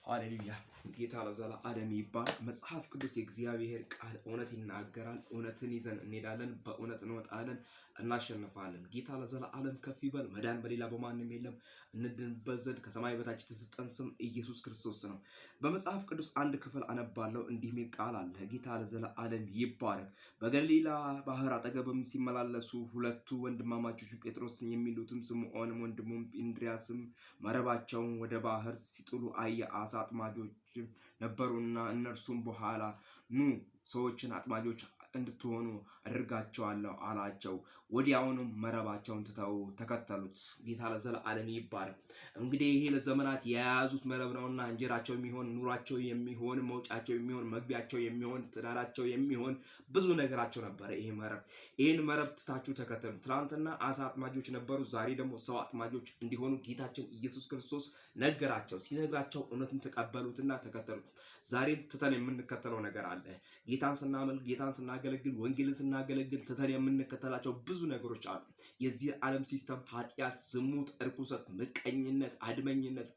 ሃሌሉያ ጌታ ለዘላለም ይባል። መጽሐፍ ቅዱስ የእግዚአብሔር ቃል እውነት ይናገራል። እውነትን ይዘን እንሄዳለን፣ በእውነት እንወጣለን፣ እናሸንፋለን። ጌታ ለዘላለም ከፍ ይበል። መዳን በሌላ በማንም የለም። እንድንበት ዘንድ ከሰማይ በታች የተሰጠን ስም ኢየሱስ ክርስቶስ ነው። በመጽሐፍ ቅዱስ አንድ ክፍል አነባለሁ። እንዲህ የሚል ቃል አለ። ጌታ ለዘላለም ይባረክ። በገሊላ ባህር አጠገብም ሲመላለሱ ሁለቱ ወንድማማቾች ጴጥሮስ የሚሉትም ስምዖንም ወንድሙም እንድርያስም መረባቸውን ወደ ባህር ሲጥሉ አየ። አሳ አጥማጆች ነበሩና እነርሱም በኋላ ኑ ሰዎችን አጥማጆች እንድትሆኑ አድርጋቸዋለሁ አላቸው። ወዲያውኑም መረባቸውን ትተው ተከተሉት። ጌታ ለዘላለም ይባረክ። እንግዲህ ይሄ ለዘመናት የያዙት መረብ ነውና እንጀራቸው የሚሆን ኑሯቸው የሚሆን መውጫቸው የሚሆን መግቢያቸው የሚሆን ትዳራቸው የሚሆን ብዙ ነገራቸው ነበረ ይሄ መረብ። ይህን መረብ ትታችሁ ተከተሉ። ትናንትና አሳ አጥማጆች ነበሩ፣ ዛሬ ደግሞ ሰው አጥማጆች እንዲሆኑ ጌታችን ኢየሱስ ክርስቶስ ነገራቸው። ሲነግራቸው እውነትን ተቀበሉትና ተከተሉት። ዛሬም ትተን የምንከተለው ነገር አለ። ጌታን ስናመልክ፣ ጌታን ስናገለግል፣ ወንጌልን ስናገለግል ትተን የምንከተላቸው ብዙ ነገሮች አሉ። የዚህ ዓለም ሲስተም ኃጢአት፣ ዝሙት፣ እርኩሰት፣ ምቀኝነት፣ አድመኝነት፣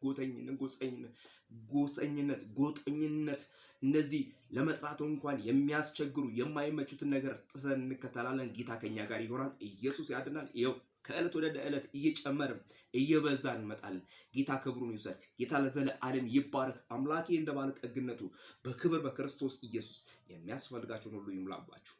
ጎጠኝነት እነዚህ ለመጥራት እንኳን የሚያስቸግሩ የማይመቹትን ነገር ጥተን እንከተላለን። ጌታ ከኛ ጋር ይሆናል። ኢየሱስ ያድናል። ይኸው ከዕለት ወደ ዕለት እየጨመርን እየበዛን እንመጣለን። ጌታ ክብሩን ይውሰድ። ጌታ ለዘላለም ይባረክ። አምላኬ እንደ ባለጠግነቱ በክብር በክርስቶስ ኢየሱስ የሚያስፈልጋችሁን ሁሉ ይሙላባችሁ።